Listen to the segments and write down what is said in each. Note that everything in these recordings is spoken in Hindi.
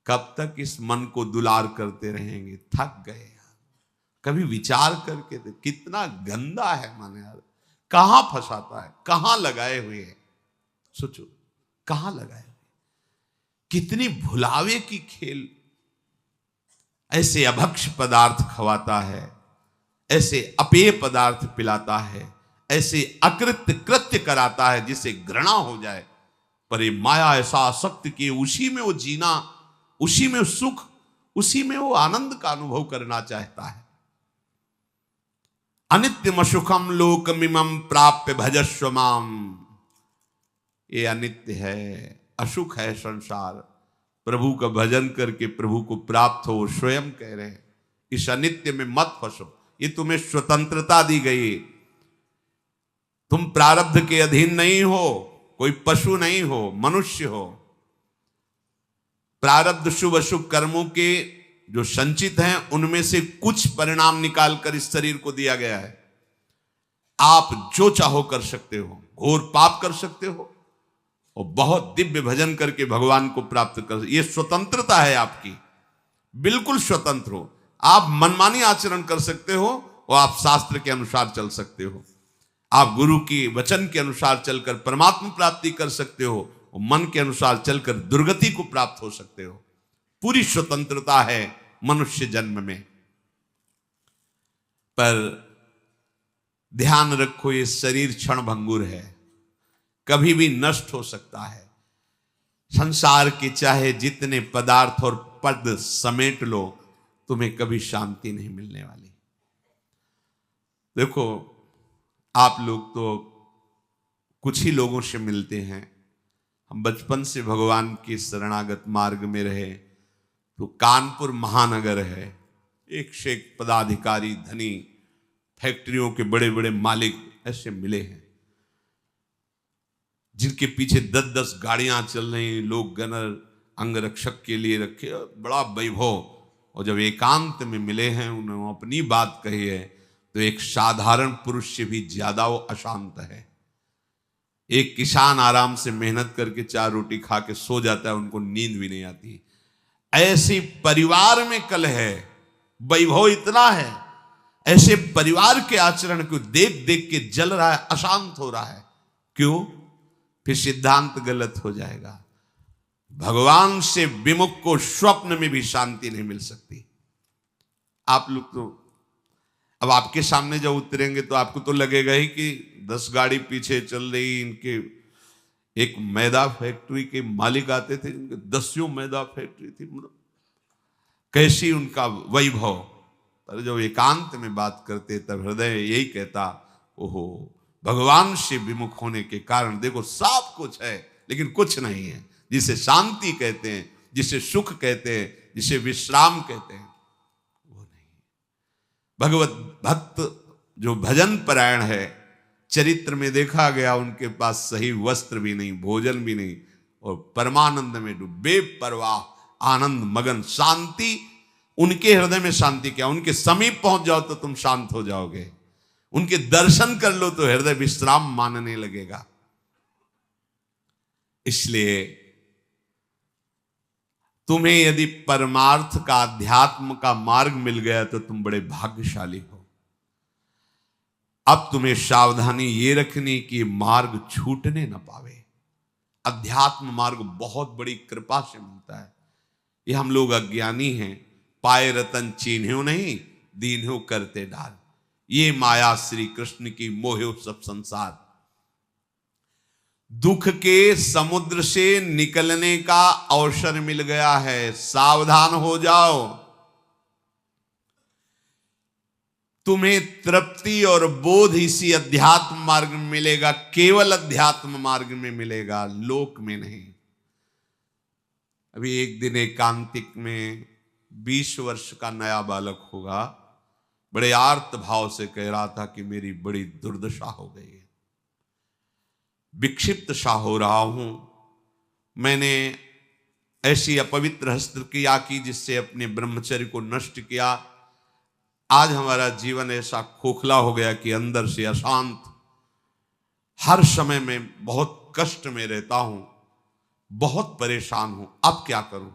कब तक इस मन को दुलार करते रहेंगे? थक गए। कभी विचार करके तो कितना गंदा है मन यार, कहां फंसाता है, कहां लगाए हुए है। सोचो कहां लगाए हुए, कितनी भुलावे की खेल। ऐसे अभक्ष पदार्थ खवाता है, ऐसे अपेय पदार्थ पिलाता है, ऐसे अकृत्य कृत्य कराता है जिसे घृणा हो जाए। पर ये माया ऐसा आसक्त कि उसी में वो जीना, उसी में सुख, उसी में वो आनंद का अनुभव करना चाहता है। अनित्यम सुखम लोकमिमं प्राप्य भजस्व माम। ये अनित्य है, असुख है संसार। प्रभु का भजन करके प्रभु को प्राप्त हो। स्वयं कह रहे हैं इस अनित्य में मत फंसो। ये तुम्हें स्वतंत्रता दी गई, तुम प्रारब्ध के अधीन नहीं हो, कोई पशु नहीं हो, मनुष्य हो। प्रारब्ध शुभ अशुभ कर्मों के जो संचित हैं उनमें से कुछ परिणाम निकालकर इस शरीर को दिया गया है। आप जो चाहो कर सकते हो, घोर पाप कर सकते हो और बहुत दिव्य भजन करके भगवान को प्राप्त कर। ये स्वतंत्रता है आपकी, बिल्कुल स्वतंत्र हो। आप मनमानी आचरण कर सकते हो और आप शास्त्र के अनुसार चल सकते हो। आप गुरु की वचन के अनुसार चलकर परमात्मा प्राप्ति कर सकते हो और मन के अनुसार चलकर दुर्गति को प्राप्त हो सकते हो। पूरी स्वतंत्रता है मनुष्य जन्म में। पर ध्यान रखो ये शरीर क्षण भंगुर है, कभी भी नष्ट हो सकता है। संसार के चाहे जितने पदार्थ और पद समेट लो, तुम्हें कभी शांति नहीं मिलने वाली। देखो आप लोग तो कुछ ही लोगों से मिलते हैं। हम बचपन से भगवान के शरणागत मार्ग में रहे तो कानपुर महानगर है, एक से एक पदाधिकारी, धनी, फैक्ट्रियों के बड़े बड़े मालिक ऐसे मिले हैं जिनके पीछे 10-10 गाड़ियां चल रही, लोग गनर अंगरक्षक के लिए रखे, बड़ा वैभव। और जब एकांत में मिले हैं, उन्होंने अपनी बात कही है, तो एक साधारण पुरुष से भी ज्यादा वो अशांत है। एक किसान आराम से मेहनत करके 4 रोटी खा के सो जाता है, उनको नींद भी नहीं आती। ऐसे परिवार में कलह है, वैभव इतना है, ऐसे परिवार के आचरण को देख देख के जल रहा है, अशांत हो रहा है। क्यों? फिर सिद्धांत गलत हो जाएगा। भगवान से विमुख को स्वप्न में भी शांति नहीं मिल सकती। आप लोग तो अब आपके सामने जब उतरेंगे तो आपको तो लगेगा ही कि 10 गाड़ी पीछे चल रही। इनके एक मैदा फैक्ट्री के मालिक आते थे, इनके 10 मैदा फैक्ट्री थी, कैसी उनका वैभव। पर जब एकांत में बात करते तब हृदय यही कहता, ओहो, भगवान से विमुख होने के कारण देखो सब कुछ है लेकिन कुछ नहीं है। जिसे शांति कहते हैं, जिसे सुख कहते हैं, जिसे विश्राम कहते हैं, वो नहीं। भगवत भक्त जो भजन परायण है, चरित्र में देखा गया उनके पास सही वस्त्र भी नहीं, भोजन भी नहीं, और परमानंद में डूबे, परवाह आनंद मगन, शांति। उनके हृदय में शांति क्या, उनके समीप पहुंच जाओ तो तुम शांत हो जाओगे। उनके दर्शन कर लो तो हृदय विश्राम मानने लगेगा। इसलिए तुम्हें यदि परमार्थ का, अध्यात्म का मार्ग मिल गया तो तुम बड़े भाग्यशाली हो। अब तुम्हें सावधानी ये रखनी कि मार्ग छूटने न पावे। अध्यात्म मार्ग बहुत बड़ी कृपा से मिलता है। ये हम लोग अज्ञानी हैं, पाए रतन चीन्ह्यो नहीं, दीन्ह्यो करते डाल। ये माया श्री कृष्ण की मोहे सब संसार। दुख के समुद्र से निकलने का अवसर मिल गया है, सावधान हो जाओ। तुम्हें तृप्ति और बोध इसी अध्यात्म मार्ग में मिलेगा, केवल अध्यात्म मार्ग में मिलेगा, लोक में नहीं। अभी एक दिन एकांतिक में 20 वर्ष का नया बालक होगा, बड़े आर्त भाव से कह रहा था कि मेरी बड़ी दुर्दशा हो गई है, विक्षिप्त सा हो रहा हूं। मैंने ऐसी अपवित्र हस्तक्रिया की जिससे अपने ब्रह्मचर्य को नष्ट किया। आज हमारा जीवन ऐसा खोखला हो गया कि अंदर से अशांत, हर समय में बहुत कष्ट में रहता हूं, बहुत परेशान हूं, अब क्या करूं।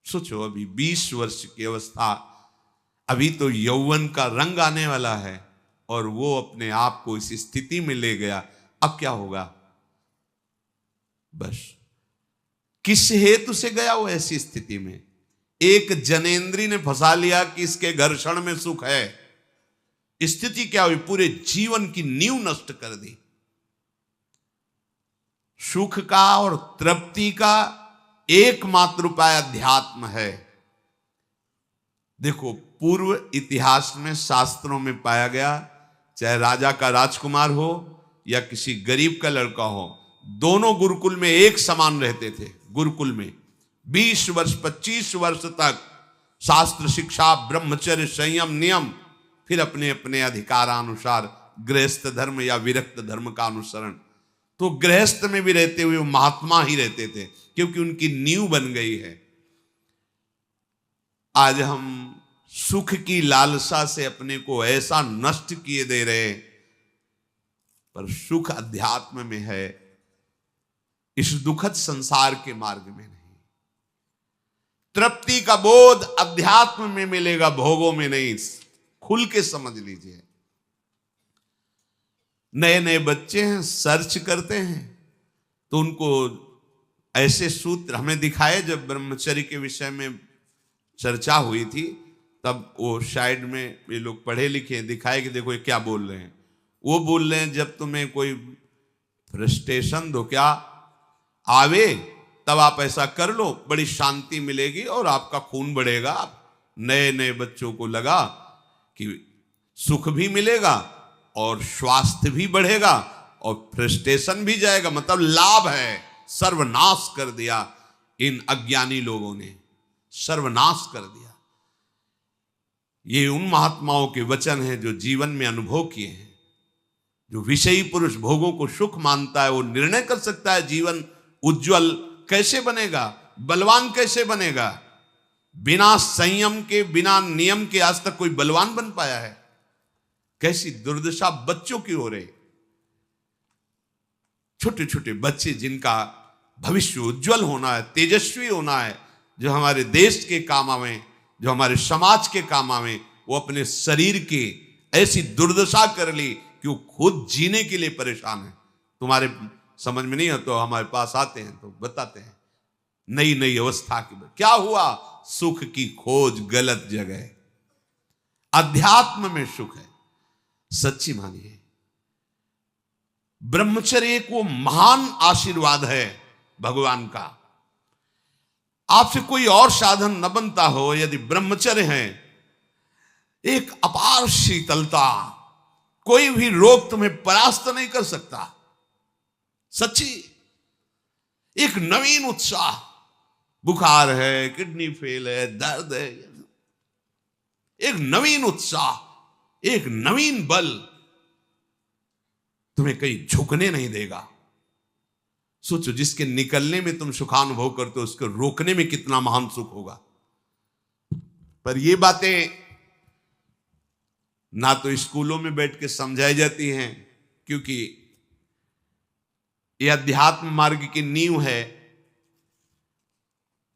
सोचो, अभी 20 वर्ष की अवस्था, अभी तो यौवन का रंग आने वाला है, और वो अपने आप को इस स्थिति में ले गया। अब क्या होगा? बस किस हेतु से गया वो ऐसी स्थिति में? एक जनेंद्री ने फंसा लिया कि इसके घर्षण में सुख है। स्थिति क्या हुई? पूरे जीवन की नींव नष्ट कर दी। सुख का और तृप्ति का एकमात्र उपाय अध्यात्म है। देखो, पूर्व इतिहास में, शास्त्रों में पाया गया, चाहे राजा का राजकुमार हो या किसी गरीब का लड़का हो, दोनों गुरुकुल में एक समान रहते थे। गुरुकुल में 20 वर्ष 25 वर्ष तक शास्त्र शिक्षा, ब्रह्मचर्य, संयम, नियम, फिर अपने अपने अधिकारानुसार गृहस्थ धर्म या विरक्त धर्म का अनुसरण। तो गृहस्थ में भी रहते हुए महात्मा ही रहते थे, क्योंकि उनकी नींव बन गई है। आज हम सुख की लालसा से अपने को ऐसा नष्ट किए दे रहे, पर सुख अध्यात्म में है, इस दुखद संसार के मार्ग में नहीं। तृप्ति का बोध अध्यात्म में मिलेगा, भोगों में नहीं। खुल के समझ लीजिए। नए नए बच्चे हैं, सर्च करते हैं, तो उनको ऐसे सूत्र हमें दिखाए। जब ब्रह्मचर्य के विषय में चर्चा हुई थी, तब वो साइड में ये लोग पढ़े लिखे दिखाए कि देखो ये क्या बोल रहे हैं। वो बोल रहे हैं, जब तुम्हें कोई फ्रस्ट्रेशन दो क्या आवे, तब आप ऐसा कर लो, बड़ी शांति मिलेगी और आपका खून बढ़ेगा। नए नए बच्चों को लगा कि सुख भी मिलेगा और स्वास्थ्य भी बढ़ेगा और फ्रस्ट्रेशन भी जाएगा, मतलब लाभ है। सर्वनाश कर दिया इन अज्ञानी लोगों ने, सर्वनाश कर दिया। ये उन महात्माओं के वचन हैं जो जीवन में अनुभव किए हैं। जो विषयी पुरुष भोगों को सुख मानता है, वो निर्णय कर सकता है जीवन उज्जवल कैसे बनेगा, बलवान कैसे बनेगा। बिना संयम के, बिना नियम के आज तक कोई बलवान बन पाया है? कैसी दुर्दशा बच्चों की हो रही। छोटे छोटे बच्चे जिनका भविष्य उज्जवल होना है, तेजस्वी होना है, जो हमारे देश के काम आवे, जो हमारे समाज के काम आवे, वो अपने शरीर की ऐसी दुर्दशा कर ली कि वो खुद जीने के लिए परेशान है। तुम्हारे समझ में नहीं है तो हमारे पास आते हैं तो बताते हैं नई नई अवस्था की। क्या हुआ? सुख की खोज गलत जगह। अध्यात्म में सुख है, सच्ची मानिए। ब्रह्मचर्य एक वो महान आशीर्वाद है भगवान का। आपसे कोई और साधन न बनता हो, यदि ब्रह्मचर्य है, एक अपार शीतलता, कोई भी रोग तुम्हें परास्त नहीं कर सकता। सच्ची, एक नवीन उत्साह। बुखार है, किडनी फेल है, दर्द है, एक नवीन उत्साह, एक नवीन बल तुम्हें कहीं झुकने नहीं देगा। सोचो, जिसके निकलने में तुम सुखानुभव करते हो, उसको रोकने में कितना महान सुख होगा। पर ये बातें ना तो स्कूलों में बैठ के समझाई जाती हैं, क्योंकि यह अध्यात्म मार्ग की नींव है।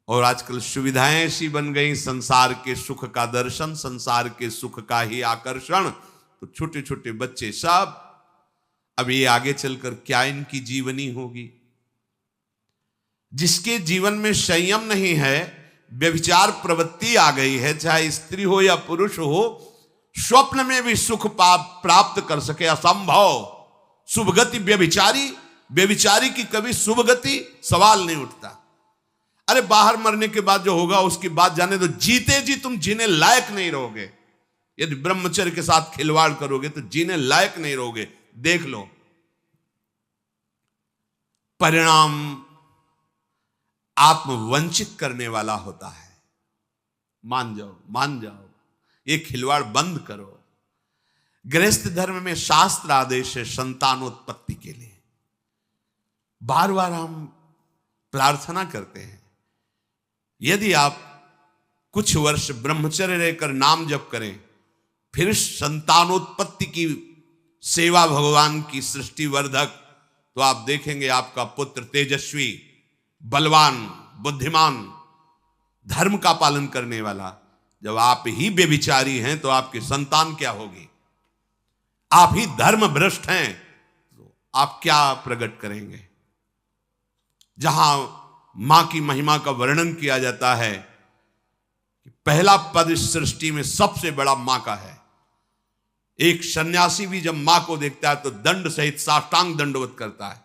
और आजकल सुविधाएं ऐसी बन गई, संसार के सुख का दर्शन, संसार के सुख का ही आकर्षण। तो छोटे छोटे बच्चे सब, अब ये आगे चलकर क्या इनकी जीवनी होगी। जिसके जीवन में संयम नहीं है, व्यभिचार प्रवृत्ति आ गई है, चाहे स्त्री हो या पुरुष हो, स्वप्न में भी सुख प्राप्त कर सके असंभव। शुभ गति व्यभिचारी, व्यभिचारी की कभी शुभ गति सवाल नहीं उठता। अरे बाहर मरने के बाद जो होगा उसकी बात जाने दो, जीते जी तुम जीने लायक नहीं रहोगे। यदि ब्रह्मचर्य के साथ खिलवाड़ करोगे तो जीने लायक नहीं रहोगे। देख लो परिणाम आत्मवंचित करने वाला होता है। मान जाओ, मान जाओ, ये खिलवाड़ बंद करो। गृहस्थ धर्म में शास्त्र आदेश है संतानोत्पत्ति के लिए। बार बार हम प्रार्थना करते हैं, यदि आप कुछ वर्ष ब्रह्मचर्य रहकर नाम जप करें, फिर संतानोत्पत्ति की सेवा भगवान की सृष्टि वर्धक, तो आप देखेंगे आपका पुत्र तेजस्वी, बलवान, बुद्धिमान, धर्म का पालन करने वाला। जब आप ही बेविचारी हैं तो आपकी संतान क्या होगी? आप ही धर्म भ्रष्ट हैं तो आप क्या प्रकट करेंगे? जहां मां की महिमा का वर्णन किया जाता है कि पहला पद इस सृष्टि में सबसे बड़ा मां का है। एक सन्यासी भी जब मां को देखता है तो दंड सहित साष्टांग दंडवत करता है।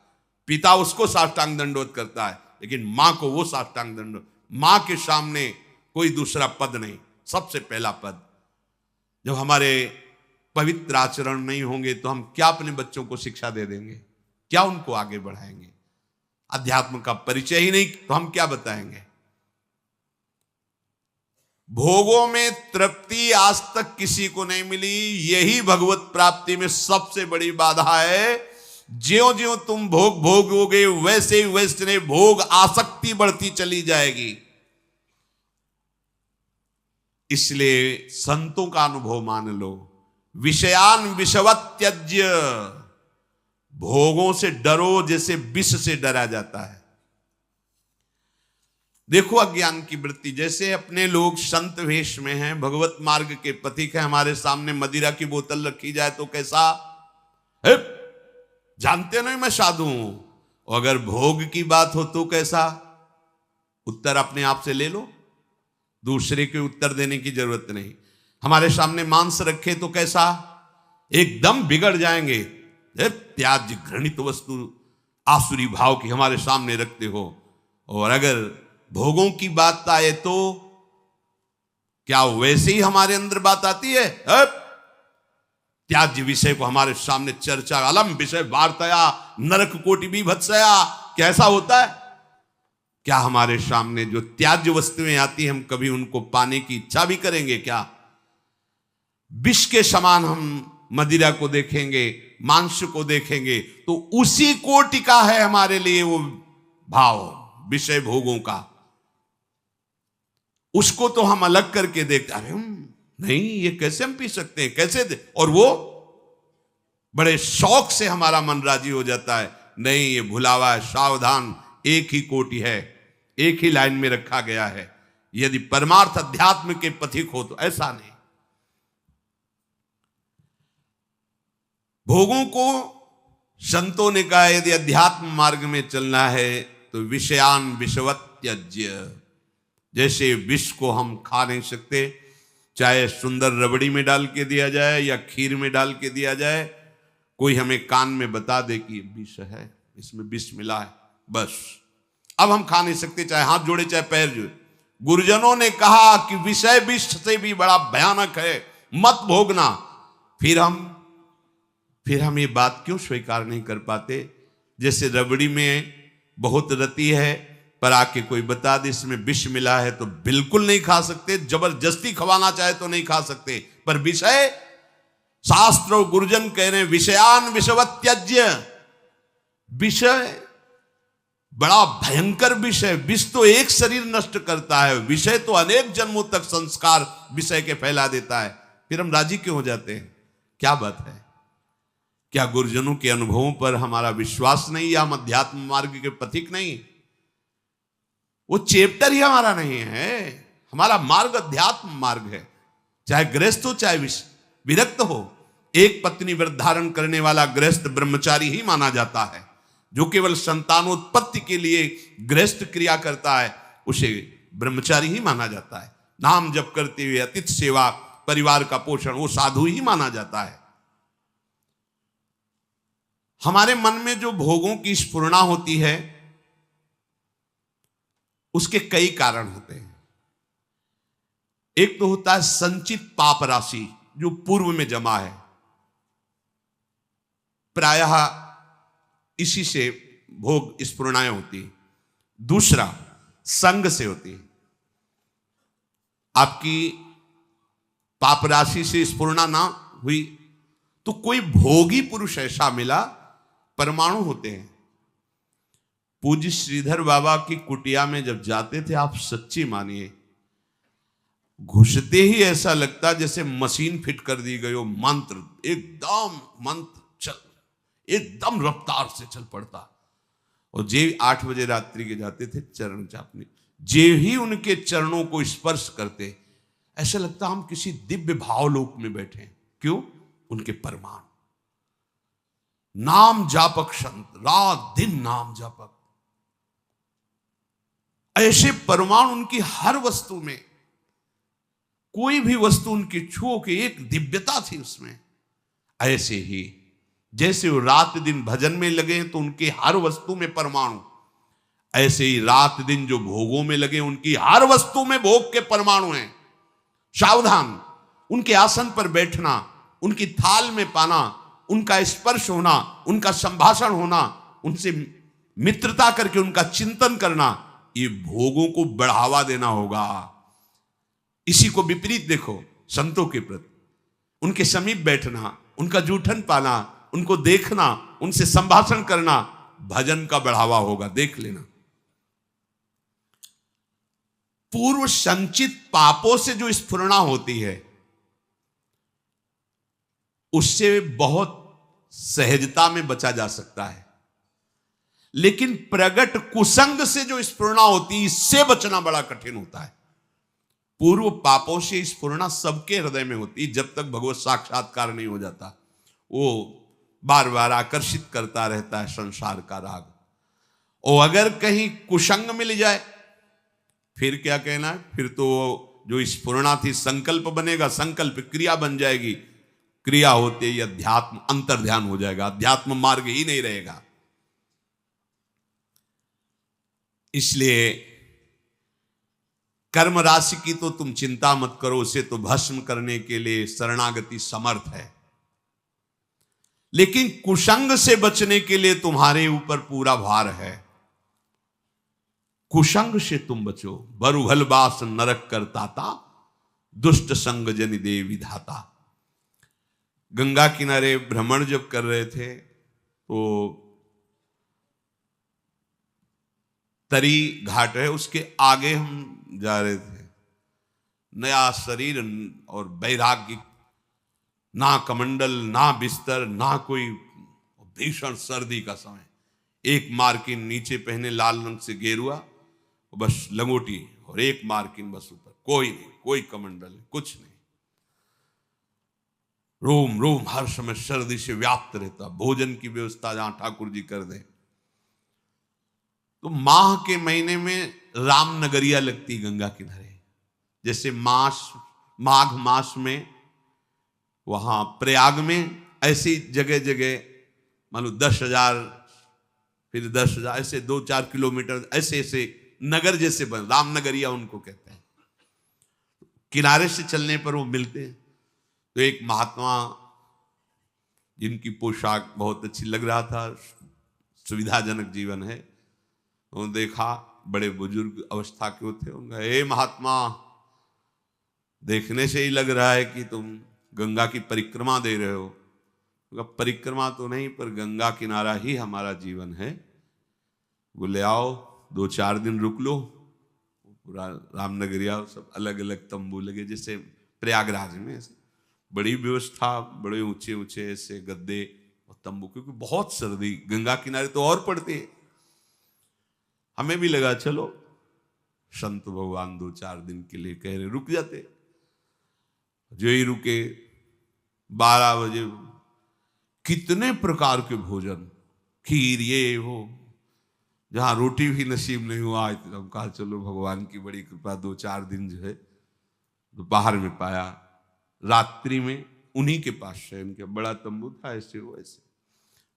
पिता उसको साष्टांग दंडवत करता है, लेकिन मां को वो साष्टांग दंडवत। मां के सामने कोई दूसरा पद नहीं, सबसे पहला पद। जब हमारे पवित्र आचरण नहीं होंगे तो हम क्या अपने बच्चों को शिक्षा दे देंगे? क्या उनको आगे बढ़ाएंगे? अध्यात्म का परिचय ही नहीं तो हम क्या बताएंगे? भोगों में तृप्ति आज तक किसी को नहीं मिली, यही भगवत प्राप्ति में सबसे बड़ी बाधा है। ज्यों ज्यों तुम भोग भोगोगे वैसे ही वैसे भोग आसक्ति बढ़ती चली जाएगी। इसलिए संतों का अनुभव मान लो, विषयान विषवत त्यज्य। भोगों से डरो जैसे विष से डरा जाता है। देखो अज्ञान की वृत्ति, जैसे अपने लोग संत वेश में हैं, भगवत मार्ग के पथिक है, हमारे सामने मदिरा की बोतल रखी जाए तो कैसा? जानते नहीं मैं साधु हूं। और अगर भोग की बात हो तो कैसा? उत्तर अपने आप से ले लो, दूसरे के उत्तर देने की जरूरत नहीं। हमारे सामने मांस रखे तो कैसा? एकदम बिगड़ जाएंगे। त्याज्य घृणित वस्तु आसुरी भाव की हमारे सामने रखते हो। और अगर भोगों की बात आए तो क्या वैसे ही हमारे अंदर बात आती है? त्याज्य विषय को हमारे सामने चर्चा, अलम विषय वार्तया नरक कोटि बीभत्सया, कैसा होता है? क्या हमारे सामने जो त्याज्य वस्तुएं आती हैं हम कभी उनको पाने की इच्छा भी करेंगे क्या? विष के समान हम मदिरा को देखेंगे, मांस को देखेंगे तो उसी कोटि का है हमारे लिए वो भाव विषय भोगों का। उसको तो हम अलग करके देखते, अरे नहीं ये कैसे हम पी सकते हैं, कैसे दे? और वो बड़े शौक से हमारा मन राजी हो जाता है। नहीं, ये भुलावा है, सावधान, एक ही कोटि है, एक ही लाइन में रखा गया है। यदि परमार्थ अध्यात्म के पथिक हो तो ऐसा नहीं। भोगों को संतों ने कहा यदि अध्यात्म मार्ग में चलना है तो विषयान विषवत त्यज्य। जैसे विष को हम खा नहीं सकते, चाहे सुंदर रबड़ी में डाल के दिया जाए या खीर में डाल के दिया जाए, कोई हमें कान में बता दे कि विष है, इसमें विष मिला है, बस अब हम खा नहीं सकते, चाहे हाथ जोड़े चाहे पैर जोड़े। गुरुजनों ने कहा कि विषय विष से भी बड़ा भयानक है, मत भोगना। फिर हम ये बात क्यों स्वीकार नहीं कर पाते? जैसे रबड़ी में बहुत रति है, पर आके कोई बता दे इसमें विष मिला है तो बिल्कुल नहीं खा सकते। जबरदस्ती खवाना चाहे तो नहीं खा सकते, पर विषय, शास्त्र और गुरुजन कह रहे हैं विषयान विषवत त्यज्य। विषय बड़ा भयंकर विषय। विष तो एक शरीर नष्ट करता है, विषय तो अनेक जन्मों तक संस्कार विषय के फैला देता है। फिर हम राजी क्यों हो जाते हैं? क्या बात है? क्या गुरुजनों के अनुभवों पर हमारा विश्वास नहीं, या हम अध्यात्म मार्ग के पथिक नहीं? वो चैप्टर ही हमारा नहीं है। हमारा मार्ग अध्यात्म मार्ग है, चाहे गृहस्थ हो चाहे विरक्त हो। एक पत्नी व्रत धारण करने वाला गृहस्थ ब्रह्मचारी ही माना जाता है। जो केवल संतानोत्पत्ति के लिए गृहस्थ क्रिया करता है उसे ब्रह्मचारी ही माना जाता है। नाम जप करते हुए अतिथि सेवा, परिवार का पोषण, वो साधु ही माना जाता है। हमारे मन में जो भोगों की स्फुरणा होती है उसके कई कारण होते हैं। एक तो होता है संचित पाप राशि जो पूर्व में जमा है, प्रायः इसी से भोग स्फुरणाएं होती है। दूसरा संग से होती है। आपकी पाप राशि से स्फुरणा ना हुई तो कोई भोगी पुरुष ऐसा मिला, परमाणु होते हैं। पूज्य श्रीधर बाबा की कुटिया में जब जाते थे, आप सच्ची मानिए, घुसते ही ऐसा लगता जैसे मशीन फिट कर दी गई हो। मंत्र चल एकदम रफ्तार से चल पड़ता। और जे 8 बजे रात्रि के जाते थे चरण चापने, जे ही उनके चरणों को स्पर्श करते, ऐसा लगता हम किसी दिव्य भावलोक में बैठे हैं। क्यों? उनके परमाणु, नाम जापक संत, रात दिन नाम जापक, ऐसे परमाणु उनकी हर वस्तु में, कोई भी वस्तु उनकी छुओ के एक दिव्यता थी उसमें। ऐसे ही जैसे वो रात दिन भजन में लगे तो उनके हर वस्तु में परमाणु, ऐसे ही रात दिन जो भोगों में लगे उनकी हर वस्तु में भोग के परमाणु हैं। सावधान, उनके आसन पर बैठना, उनकी थाल में पाना, उनका स्पर्श होना, उनका संभाषण होना, उनसे मित्रता करके उनका चिंतन करना, ये भोगों को बढ़ावा देना होगा। इसी को विपरीत देखो संतों के प्रति, उनके समीप बैठना, उनका जूठन पाना, उनको देखना, उनसे संभाषण करना, भजन का बढ़ावा होगा। देख लेना, पूर्व संचित पापों से जो स्फुरणा होती है उससे बहुत सहजता में बचा जा सकता है, लेकिन प्रगट कुसंग से जो स्फुरणा होती है इससे बचना बड़ा कठिन होता है। पूर्व पापों से स्फुरणा सबके हृदय में होती है जब तक भगवत साक्षात्कार नहीं हो जाता। वो बार बार आकर्षित करता रहता है संसार का राग। और अगर कहीं कुसंग मिल जाए फिर क्या कहना है, फिर तो जो स्फुरणा थी संकल्प बनेगा, संकल्प क्रिया बन जाएगी, क्रिया होते ही अध्यात्म अंतर्ध्यान हो जाएगा, अध्यात्म मार्ग ही नहीं रहेगा। इसलिए कर्म राशि की तो तुम चिंता मत करो, उसे तो भस्म करने के लिए शरणागति समर्थ है, लेकिन कुसंग से बचने के लिए तुम्हारे ऊपर पूरा भार है। कुसंग से तुम बचो, बरुहल बास नरक करताता, दुष्ट संग जनि दे विधाता। गंगा किनारे भ्रमण जब कर रहे थे तो तरी घाट है, उसके आगे हम जा रहे थे। नया शरीर और वैराग्य, ना कमंडल, ना बिस्तर, ना कोई, भीषण सर्दी का समय, एक मार्किन नीचे पहने लाल रंग से गेरुआ, बस लंगोटी, और एक मार्किन बस ऊपर, कोई नहीं, कोई कमंडल कुछ नहीं। रोम रोम हर समय सर्दी से व्याप्त रहता। भोजन की व्यवस्था जहां ठाकुर जी कर दे। तो माह के महीने में रामनगरिया लगती गंगा किनारे, जैसे माघ मास में वहां प्रयाग में, ऐसी जगह जगह मान लो 10,000 फिर 10,000 ऐसे 2-4 किलोमीटर ऐसे ऐसे नगर जैसे बन, रामनगरिया उनको कहते हैं। किनारे से चलने पर वो मिलते हैं। तो एक महात्मा जिनकी पोशाक बहुत अच्छी लग रहा था, सुविधाजनक जीवन है, उन्होंने देखा, बड़े बुजुर्ग अवस्था के थे। उनका, हे महात्मा, देखने से ही लग रहा है कि तुम गंगा की परिक्रमा दे रहे हो। परिक्रमा तो नहीं, पर गंगा किनारा ही हमारा जीवन है। बोले आओ 2-4 दिन रुक लो। पूरा रामनगरिया सब अलग अलग तंबू लगे, जैसे प्रयागराज में ऐसे बड़ी व्यवस्था, बड़े ऊंचे ऊंचे ऐसे गद्दे और तंबू, क्योंकि बहुत सर्दी गंगा किनारे तो और पड़ती है। हमें भी लगा चलो संत भगवान 2-4 दिन के लिए कह रहे, रुक जाते। जो ही रुके 12 बजे कितने प्रकार के भोजन, खीर, ये हो, जहां रोटी भी नसीब नहीं हुआ, तो हम कहा चलो भगवान की बड़ी कृपा 2-4 दिन जो है दोपहर में पाया। रात्रि में उन्हीं के पास शयन किया, बड़ा तंबू था, ऐसे हो ऐसे।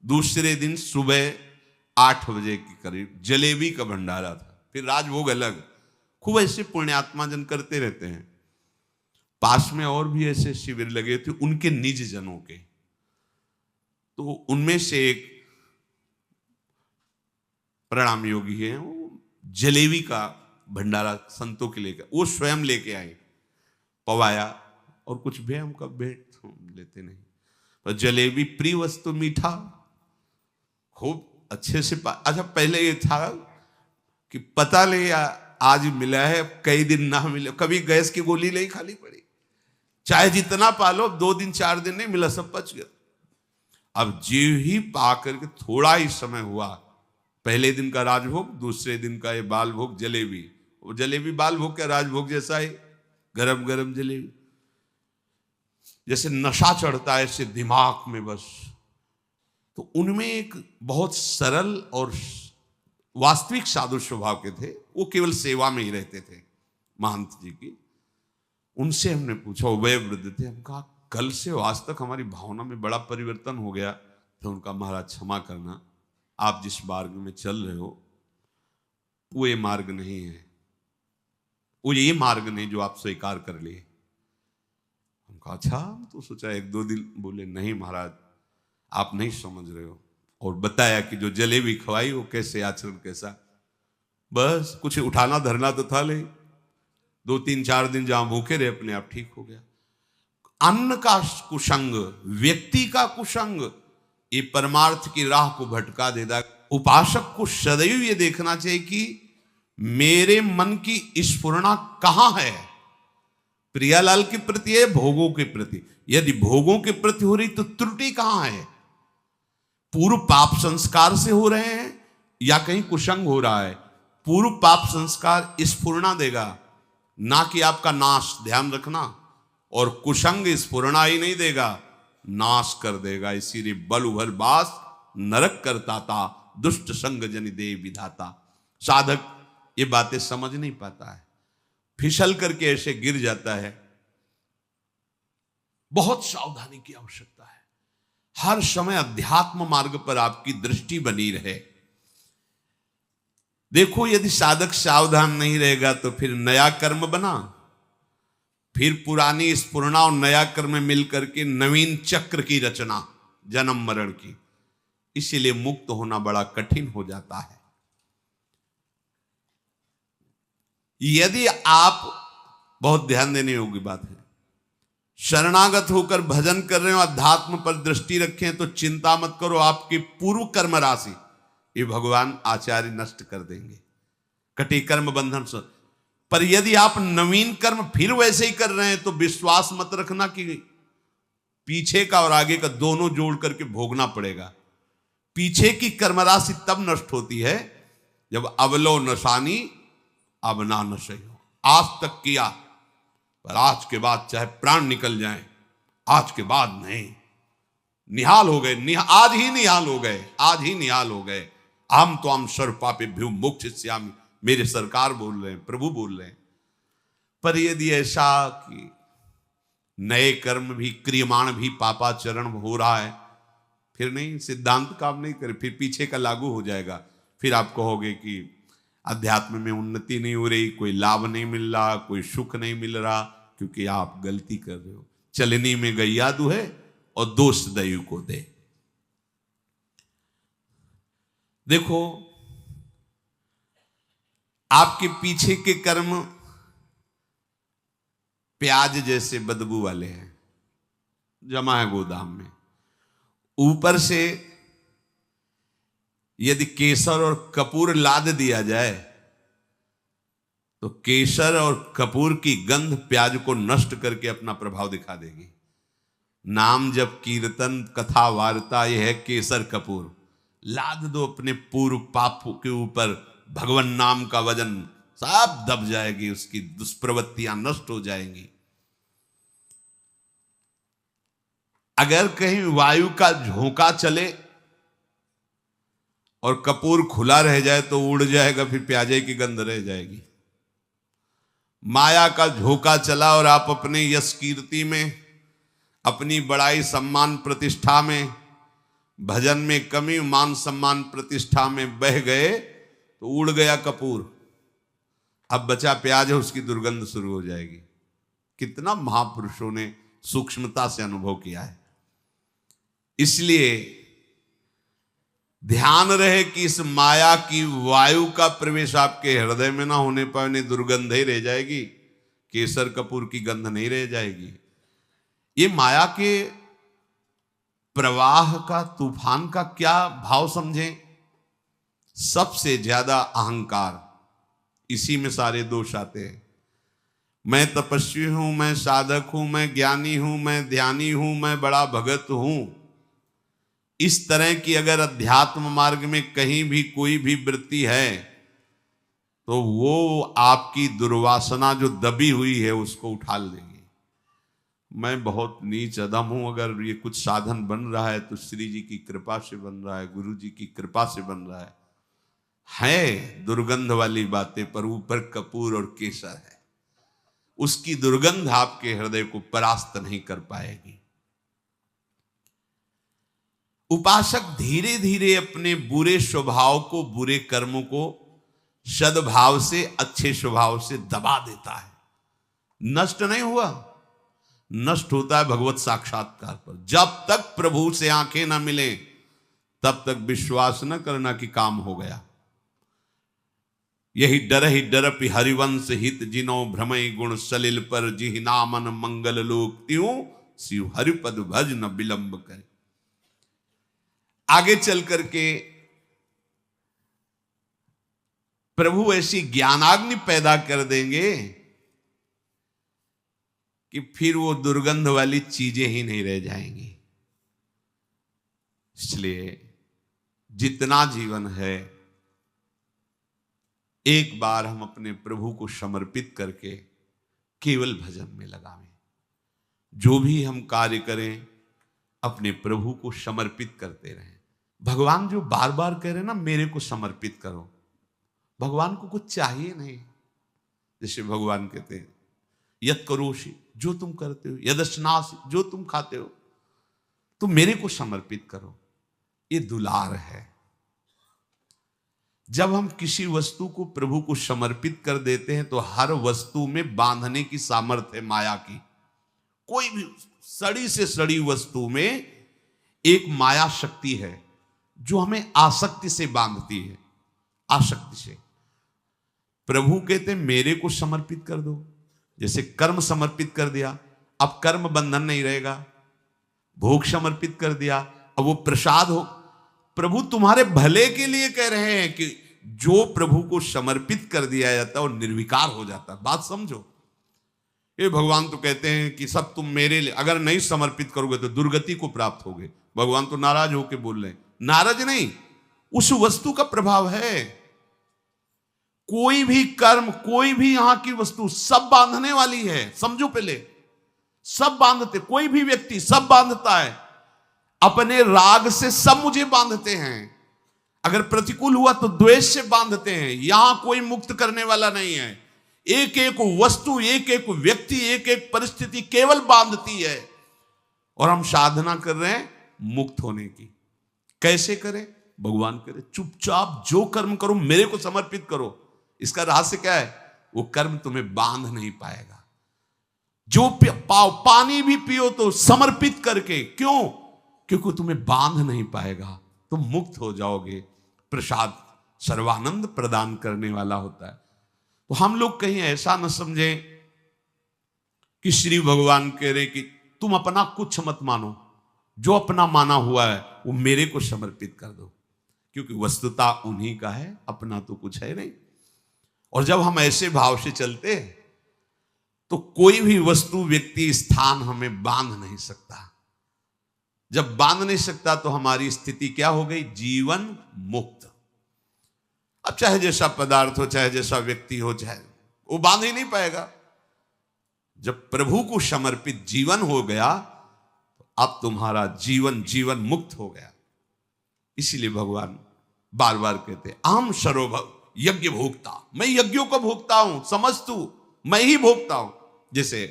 दूसरे दिन सुबह 8 बजे के करीब जलेबी का भंडारा था, फिर राजभोग अलग। खूब ऐसे पुण्यात्मा जन करते रहते हैं। पास में और भी ऐसे शिविर लगे थे उनके निज जनों के, तो उनमें से एक प्रणाम योगी है, वो जलेबी का भंडारा संतों के लेकर, वो स्वयं लेके आए, पवाया, और कुछ भी हम कब भेंट लेते नहीं, पर जलेबी प्रिय वस्तु, मीठा खूब अच्छे से। अच्छा, पहले ये था कि पता नहीं आज मिला है, कई दिन ना मिले, कभी गैस की गोली नहीं खानी पड़ी, चाहे जितना पालो, 2 दिन 4 दिन नहीं मिला, सब पच गया। अब जीव ही पा करके थोड़ा ही समय हुआ, पहले दिन का राजभोग, दूसरे दिन का ये बाल भोग जलेबी, वो जलेबी बाल भोग के राजभोग जैसा है, गरम गरम जलेबी, जैसे नशा चढ़ता है ऐसे दिमाग में बस। तो उनमें एक बहुत सरल और वास्तविक साधु स्वभाव के थे, वो केवल सेवा में ही रहते थे महंत जी की। उनसे हमने पूछा, वो वय वृद्ध थे, हम कहा कल से आज तक हमारी भावना में बड़ा परिवर्तन हो गया। तो उनका महाराज क्षमा करना, आप जिस मार्ग में चल रहे हो वो ये मार्ग नहीं है, वो ये मार्ग नहीं जो आप स्वीकार कर लिए। हम कहा अच्छा, हम तो सोचा एक दो दिन, बोले नहीं महाराज आप नहीं समझ रहे हो। और बताया कि जो जलेबी खवाई वो कैसे आचरण कैसा, बस कुछ उठाना धरना तो था नहीं, 2-3-4 दिन जहां भूखे रहे अपने आप ठीक हो गया। अन्न का कुसंग, व्यक्ति का कुसंग, ये परमार्थ की राह को भटका देता। उपासक को सदैव ये देखना चाहिए कि मेरे मन की स्फुरना कहां है, प्रियालाल के प्रति है, भोगों के प्रति। यदि भोगों के प्रति हो रही तो त्रुटि कहां है, पूर्व पाप संस्कार से हो रहे हैं या कहीं कुसंग हो रहा है। पूर्व पाप संस्कार स्फुरना देगा, ना कि आपका नाश, ध्यान रखना। और कुसंग स्फुरना ही नहीं देगा, नाश कर देगा। इसीलिए बल उभल बास नरक करता था, दुष्ट संग जनि दे विधाता। साधक ये बातें समझ नहीं पाता है, फिसल करके ऐसे गिर जाता है। बहुत सावधानी की आवश्यकता है, हर समय अध्यात्म मार्ग पर आपकी दृष्टि बनी रहे। देखो यदि साधक सावधान नहीं रहेगा तो फिर नया कर्म बना, फिर पुरानी स्फुरना और नया कर्म मिलकर के नवीन चक्र की रचना, जन्म मरण की। इसीलिए मुक्त होना बड़ा कठिन हो जाता है। यदि आप, बहुत ध्यान देने योग्य बात है, शरणागत होकर भजन कर रहे हो, अध्यात्म पर दृष्टि रखें, तो चिंता मत करो, आपकी पूर्व कर्म राशि ये भगवान आचार्य नष्ट कर देंगे, कटी कर्म बंधन से। पर यदि आप नवीन कर्म फिर वैसे ही कर रहे हैं तो विश्वास मत रखना कि पीछे का और आगे का दोनों जोड़ करके भोगना पड़ेगा। पीछे की कर्म राशि तब नष्ट होती है जब अवलो नशानी अब ना नशे हो। आज तक किया पर आज के बाद चाहे प्राण निकल जाए, आज के बाद नहीं, निहाल हो गए, आज ही निहाल हो गए, आज ही निहाल हो गए। हम तो हम सर्व पापेभ्यो मोक्षयिष्यामि, मेरे सरकार बोल रहे हैं, प्रभु बोल रहे हैं। पर यदि ऐसा कि नए कर्म भी क्रियमाण भी पापाचरण हो रहा है, फिर नहीं, सिद्धांत काम नहीं करे, फिर पीछे का लागू हो जाएगा। फिर आप कहोगे कि अध्यात्म में उन्नति नहीं हो रही, कोई लाभ नहीं मिल रहा, कोई सुख नहीं मिल रहा, क्योंकि आप गलती कर रहे हो। चलनी में गैया दुहे और दोष दैव को दे। देखो आपके पीछे के कर्म प्याज जैसे बदबू वाले हैं, जमा है गोदाम में। ऊपर से यदि केसर और कपूर लाद दिया जाए तो केसर और कपूर की गंध प्याज को नष्ट करके अपना प्रभाव दिखा देगी। नाम जब कीर्तन कथा वार्ता यह है केसर कपूर, लाद दो अपने पूर्व पाप के ऊपर, भगवान नाम का वजन सब दब जाएगी, उसकी दुष्प्रवृत्तियां नष्ट हो जाएंगी। अगर कहीं वायु का झोंका चले और कपूर खुला रह जाए तो उड़ जाएगा, फिर प्याजे की गंध रह जाएगी। माया का झोंका चला और आप अपने यश कीर्ति में, अपनी बड़ाई सम्मान प्रतिष्ठा में, भजन में कमी, मान सम्मान प्रतिष्ठा में बह गए तो उड़ गया कपूर, अब बचा प्याज है, उसकी दुर्गंध शुरू हो जाएगी। कितना महापुरुषों ने सूक्ष्मता से अनुभव किया है। इसलिए ध्यान रहे कि इस माया की वायु का प्रवेश आपके हृदय में ना होने पाए, दुर्गंध ही रह जाएगी, केसर कपूर की गंध नहीं रह जाएगी। ये माया के प्रवाह का, तूफान का क्या भाव समझें? सबसे ज्यादा अहंकार, इसी में सारे दोष आते हैं। मैं तपस्वी हूं, मैं साधक हूं, मैं ज्ञानी हूं, मैं ध्यानी हूं, मैं बड़ा भगत हूं। इस तरह की अगर अध्यात्म मार्ग में कहीं भी कोई भी वृत्ति है तो वो आपकी दुर्वासना जो दबी हुई है उसको उठा लेगी। मैं बहुत नीच अधम हूं, अगर ये कुछ साधन बन रहा है तो श्री जी की कृपा से बन रहा है, गुरु जी की कृपा से बन रहा है दुर्गंध वाली बातें, पर ऊपर कपूर और केसर है, उसकी दुर्गंध आपके हृदय को परास्त नहीं कर पाएगी। उपासक धीरे धीरे अपने बुरे स्वभाव को, बुरे कर्मों को सद्भाव से, अच्छे स्वभाव से दबा देता है। नष्ट नहीं हुआ, नष्ट होता है भगवत साक्षात्कार पर। जब तक प्रभु से आंखें ना मिले तब तक विश्वास न करना कि काम हो गया। यही डर हरिवंश हित जिनो भ्रमय गुण सलिल पर, जिहि नामन मंगल लोक त्यों शिव हरिपद भज न विलंब करे। आगे चल करके प्रभु ऐसी ज्ञानाग्नि पैदा कर देंगे कि फिर वो दुर्गंध वाली चीजें ही नहीं रह जाएंगी। इसलिए जितना जीवन है एक बार हम अपने प्रभु को समर्पित करके केवल भजन में लगावें। जो भी हम कार्य करें अपने प्रभु को समर्पित करते रहें। भगवान जो बार बार कह रहे हैं ना, मेरे को समर्पित करो, भगवान को कुछ चाहिए नहीं। जैसे भगवान कहते हैं यत् करोषि, जो तुम करते हो, यदश्नासि, जो तुम खाते हो, तुम मेरे को समर्पित करो। ये दुलार है। जब हम किसी वस्तु को प्रभु को समर्पित कर देते हैं तो हर वस्तु में बांधने की सामर्थ्य है माया की। कोई भी सड़ी से सड़ी वस्तु में एक माया शक्ति है जो हमें आसक्ति से बांधती है, आसक्ति से। प्रभु कहते हैं मेरे को समर्पित कर दो। जैसे कर्म समर्पित कर दिया, अब कर्म बंधन नहीं रहेगा। भोग समर्पित कर दिया, अब वो प्रसाद हो। प्रभु तुम्हारे भले के लिए कह रहे हैं कि जो प्रभु को समर्पित कर दिया जाता है वो निर्विकार हो जाता है। बात समझो। ये भगवान तो कहते हैं कि सब तुम मेरे लिए, अगर नहीं समर्पित करोगे तो दुर्गति को प्राप्त होगे। भगवान तो नाराज होकर बोल रहे हैं। नाराज नहीं, उस वस्तु का प्रभाव है। कोई भी कर्म, कोई भी यहां की वस्तु सब बांधने वाली है। समझो पहले, सब बांधते, कोई भी व्यक्ति सब बांधता है। अपने राग से सब मुझे बांधते हैं। अगर प्रतिकूल हुआ तो द्वेष से बांधते हैं। यहां कोई मुक्त करने वाला नहीं है। एक एक वस्तु, एक एक व्यक्ति, एक एक परिस्थिति केवल बांधती है। और हम साधना कर रहे हैं मुक्त होने की। कैसे करें? भगवान करे चुपचाप जो कर्म करो मेरे को समर्पित करो। इसका रहस्य क्या है? वो कर्म तुम्हें बांध नहीं पाएगा। जो पाओ, पानी भी पियो तो समर्पित करके। क्यों? क्योंकि तुम्हें बांध नहीं पाएगा, तुम मुक्त हो जाओगे। प्रसाद सर्वानंद प्रदान करने वाला होता है। तो हम लोग कहीं ऐसा न समझें कि श्री भगवान कह रहे कि तुम अपना कुछ मत मानो, जो अपना माना हुआ है वो मेरे को समर्पित कर दो। क्योंकि वस्तुता उन्हीं का है, अपना तो कुछ है नहीं। और जब हम ऐसे भाव से चलते हैं तो कोई भी वस्तु, व्यक्ति, स्थान हमें बांध नहीं सकता। जब बांध नहीं सकता तो हमारी स्थिति क्या हो गई? जीवन मुक्त। अब चाहे जैसा पदार्थ हो, चाहे जैसा व्यक्ति हो, चाहे वो बांध ही नहीं पाएगा। जब प्रभु को समर्पित जीवन हो गया तो अब तुम्हारा जीवन जीवन मुक्त हो गया। इसीलिए भगवान बार बार कहते अहम सर्वभव यज्ञ भोक्ता, मैं यज्ञों का भोक्ता हूं, समझ तू, मैं ही भोक्ता हूं। जैसे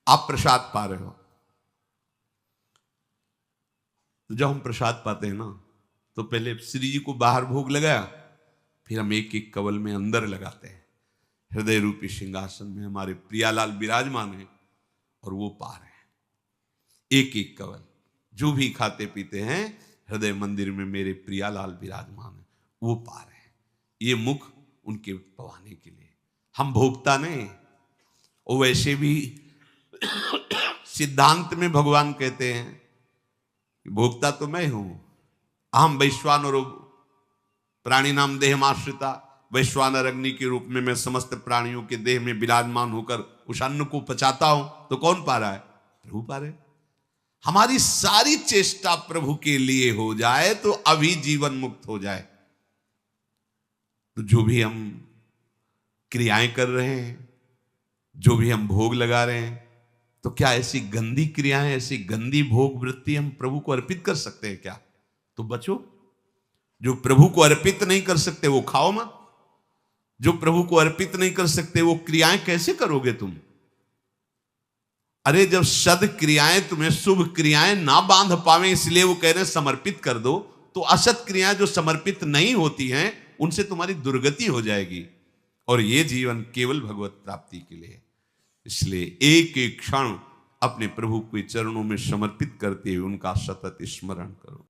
आप प्रसाद पा रहे हो, तो जब हम प्रसाद पाते हैं ना तो पहले श्री जी को बाहर भोग लगाया, फिर हम एक एक कवल में अंदर लगाते हैं। हृदय रूपी सिंहासन में हमारे प्रियालाल विराजमान है और वो पा रहे हैं एक एक कवल। जो भी खाते पीते हैं हृदय मंदिर में मेरे प्रियालाल विराजमान है, वो पा रहे हैं। ये मुख उनके पवाने के लिए, हम भोगता नहीं। और वैसे भी सिद्धांत में भगवान कहते हैं कि भोक्ता तो मैं हूं। अहम वैश्वानरो प्राणी नाम देहमाश्रिता, वैश्वानर अग्नि के रूप में मैं समस्त प्राणियों के देह में विराजमान होकर उस अन्न को पचाता हूं। तो कौन पा रहा है? प्रभु पा रहे। हमारी सारी चेष्टा प्रभु के लिए हो जाए तो अभी जीवन मुक्त हो जाए। तो जो भी हम क्रियाएं कर रहे हैं, जो भी हम भोग लगा रहे हैं, तो क्या ऐसी गंदी क्रियाएं, ऐसी गंदी भोग वृत्ति हम प्रभु को अर्पित कर सकते हैं क्या? तो बचो। जो प्रभु को अर्पित नहीं कर सकते वो खाओ मत। जो प्रभु को अर्पित नहीं कर सकते वो क्रियाएं कैसे करोगे तुम? अरे जब सद क्रियाएं तुम्हें शुभ क्रियाएं ना बांध पावे, इसलिए वो कह रहे हैं समर्पित कर दो, तो असत क्रियाएं जो समर्पित नहीं होती हैं उनसे तुम्हारी दुर्गति हो जाएगी, और ये जीवन केवल भगवत प्राप्ति के लिए। इसलिए एक एक क्षण अपने प्रभु के चरणों में समर्पित करते हुए उनका सतत स्मरण करो।